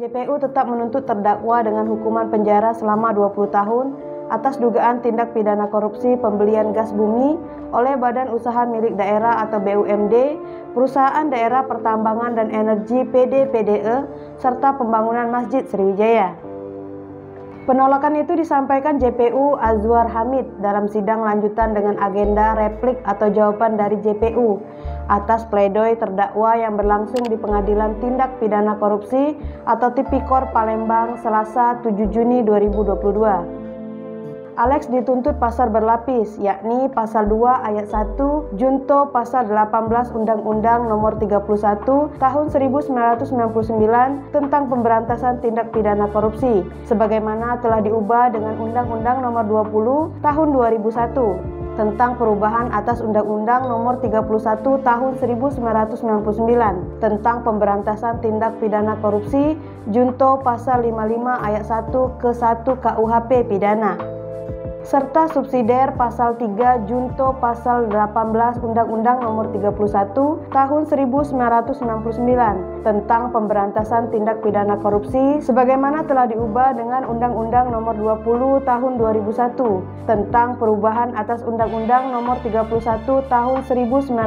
JPU tetap menuntut terdakwa dengan hukuman penjara selama 20 tahun atas dugaan tindak pidana korupsi pembelian gas bumi oleh Badan Usaha Milik Daerah atau BUMD, Perusahaan Daerah Pertambangan dan Energi (PD-PDE), serta pembangunan Masjid Sriwijaya. Penolakan itu disampaikan JPU Azwar Hamid dalam sidang lanjutan dengan agenda replik atau jawaban dari JPU atas pledoi terdakwa yang berlangsung di Pengadilan Tindak Pidana Korupsi atau Tipikor Palembang Selasa 7 Juni 2022. Alex dituntut pasal berlapis, yakni pasal 2 ayat 1 junto pasal 18 Undang-Undang Nomor 31 Tahun 1999 tentang pemberantasan tindak pidana korupsi, sebagaimana telah diubah dengan Undang-Undang Nomor 20 Tahun 2001 tentang perubahan atas Undang-Undang Nomor 31 Tahun 1999 tentang pemberantasan tindak pidana korupsi junto pasal 55 ayat 1 ke 1 KUHP pidana, serta subsidiar pasal 3 junto pasal 18 Undang-Undang Nomor 31 Tahun 1999 tentang pemberantasan tindak pidana korupsi sebagaimana telah diubah dengan Undang-Undang Nomor 20 Tahun 2001 tentang perubahan atas Undang-Undang Nomor 31 Tahun 1999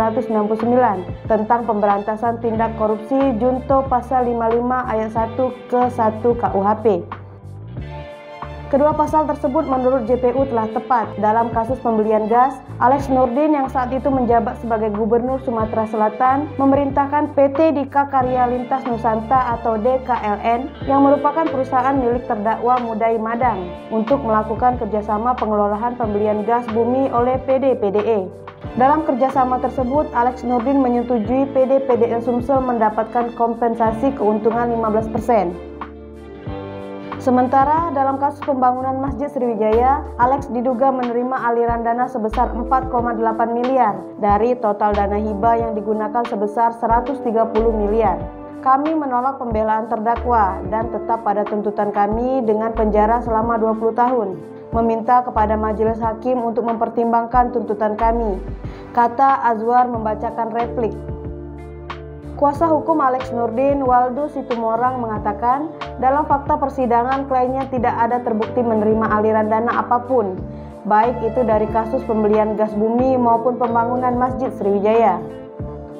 tentang pemberantasan tindak korupsi junto pasal 55 ayat 1 ke 1 KUHP. Kedua pasal tersebut menurut JPU telah tepat dalam kasus pembelian gas. Alex Nurdin yang saat itu menjabat sebagai Gubernur Sumatera Selatan memerintahkan PT Dika Karya Lintas Nusanta atau DKLN yang merupakan perusahaan milik terdakwa Mudai Madang untuk melakukan kerjasama pengelolaan pembelian gas bumi oleh PD-PDE. Dalam kerjasama tersebut, Alex Nurdin menyetujui PD-PDE Sumsel mendapatkan kompensasi keuntungan 15%. Sementara dalam kasus pembangunan Masjid Sriwijaya, Alex diduga menerima aliran dana sebesar 4,8 miliar dari total dana hibah yang digunakan sebesar 130 miliar. Kami menolak pembelaan terdakwa dan tetap pada tuntutan kami dengan penjara selama 20 tahun. Meminta kepada majelis hakim untuk mempertimbangkan tuntutan kami, kata Azwar membacakan replik. Kuasa hukum Alex Nurdin, Waldo Situmorang, mengatakan dalam fakta persidangan kliennya tidak ada terbukti menerima aliran dana apapun, baik itu dari kasus pembelian gas bumi maupun pembangunan Masjid Sriwijaya.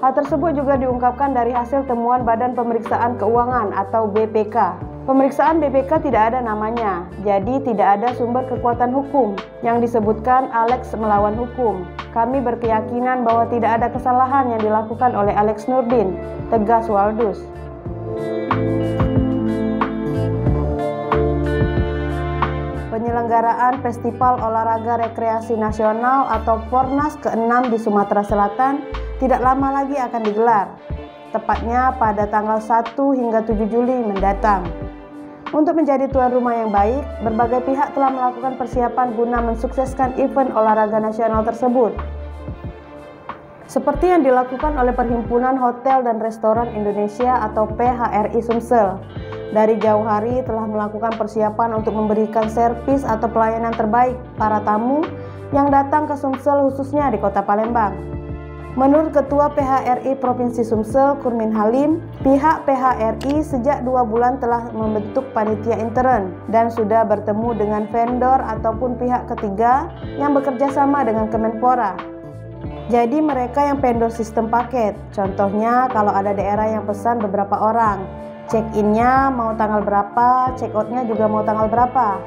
Hal tersebut juga diungkapkan dari hasil temuan Badan Pemeriksaan Keuangan atau BPK. Pemeriksaan BPK tidak ada namanya, jadi tidak ada sumber kekuatan hukum yang disebutkan Alex melawan hukum. Kami berkeyakinan bahwa tidak ada kesalahan yang dilakukan oleh Alex Nurdin, tegas Waldus. Penyelenggaraan Festival Olahraga Rekreasi Nasional atau Pornas ke-6 di Sumatera Selatan tidak lama lagi akan digelar, tepatnya pada tanggal 1 hingga 7 Juli mendatang. Untuk menjadi tuan rumah yang baik, berbagai pihak telah melakukan persiapan guna mensukseskan event olahraga nasional tersebut. Seperti yang dilakukan oleh Perhimpunan Hotel dan Restoran Indonesia atau PHRI Sumsel, dari jauh hari telah melakukan persiapan untuk memberikan servis atau pelayanan terbaik para tamu yang datang ke Sumsel khususnya di Kota Palembang. Menurut Ketua PHRI Provinsi Sumsel, Kurmin Halim, pihak PHRI sejak 2 bulan telah membentuk panitia intern dan sudah bertemu dengan vendor ataupun pihak ketiga yang bekerja sama dengan Kemenpora. Jadi mereka yang vendor sistem paket, contohnya kalau ada daerah yang pesan beberapa orang, check-in-nya mau tanggal berapa, check-out-nya juga mau tanggal berapa,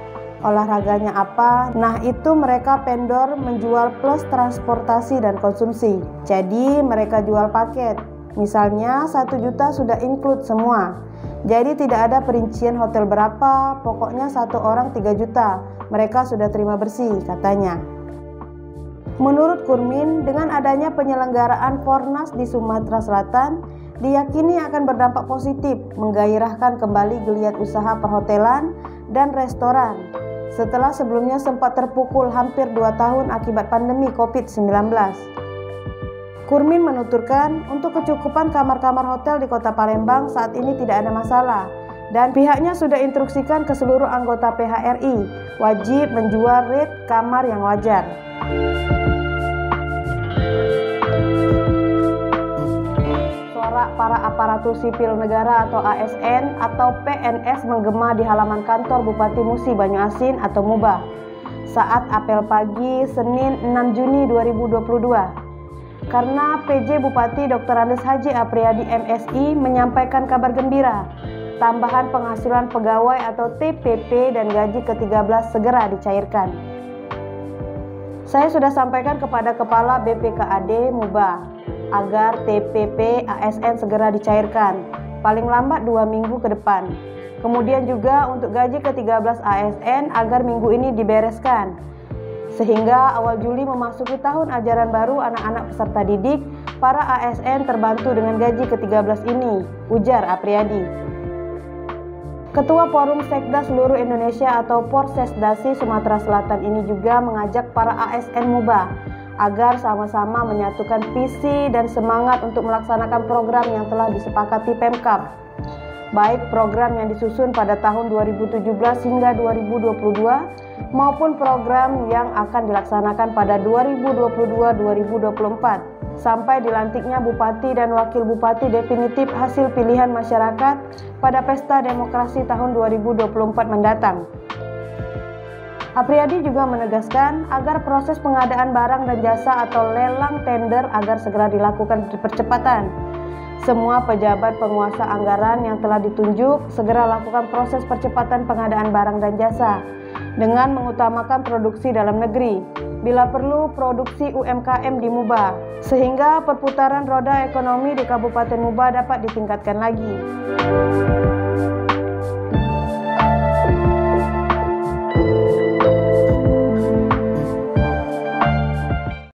olahraganya apa. Nah, itu mereka vendor menjual plus transportasi dan konsumsi. Jadi mereka jual paket. Misalnya 1 juta sudah include semua. Jadi tidak ada perincian hotel berapa, pokoknya 1 orang 3 juta. Mereka sudah terima bersih, katanya. Menurut Kurmin, dengan adanya penyelenggaraan Pornas di Sumatera Selatan, diyakini akan berdampak positif, menggairahkan kembali geliat usaha perhotelan dan restoran setelah sebelumnya sempat terpukul hampir 2 tahun akibat pandemi COVID-19. Kurmin menuturkan, untuk kecukupan kamar-kamar hotel di Kota Palembang saat ini tidak ada masalah, Dan pihaknya sudah instruksikan ke seluruh anggota PHRI wajib menjual rate kamar yang wajar. Sorak para aparatur sipil negara atau ASN atau PNS menggema di halaman kantor Bupati Musi Banyuasin atau Muba saat apel pagi Senin 6 Juni 2022. Karena PJ Bupati Dr. Andes Haji Apriyadi MSI menyampaikan kabar gembira, tambahan penghasilan pegawai atau TPP dan gaji ke-13 segera dicairkan. Saya sudah sampaikan kepada Kepala BPKAD Muba agar TPP ASN segera dicairkan, paling lambat 2 minggu ke depan. Kemudian juga untuk gaji ke-13 ASN agar minggu ini dibereskan, sehingga awal Juli memasuki tahun ajaran baru anak-anak peserta didik, para ASN terbantu dengan gaji ke-13 ini, ujar Apriyadi. Ketua Forum Sekda Seluruh Indonesia atau Porsesdasi Sumatera Selatan ini juga mengajak para ASN Muba agar sama-sama menyatukan visi dan semangat untuk melaksanakan program yang telah disepakati Pemkab, baik program yang disusun pada tahun 2017 hingga 2022 maupun program yang akan dilaksanakan pada 2022-2024 sampai dilantiknya Bupati dan Wakil Bupati definitif hasil pilihan masyarakat pada Pesta Demokrasi tahun 2024 mendatang. Apriyadi juga menegaskan agar proses pengadaan barang dan jasa atau lelang tender agar segera dilakukan percepatan. Semua pejabat penguasa anggaran yang telah ditunjuk segera lakukan proses percepatan pengadaan barang dan jasa dengan mengutamakan produksi dalam negeri, bila perlu produksi UMKM di Muba, sehingga perputaran roda ekonomi di Kabupaten Muba dapat ditingkatkan lagi.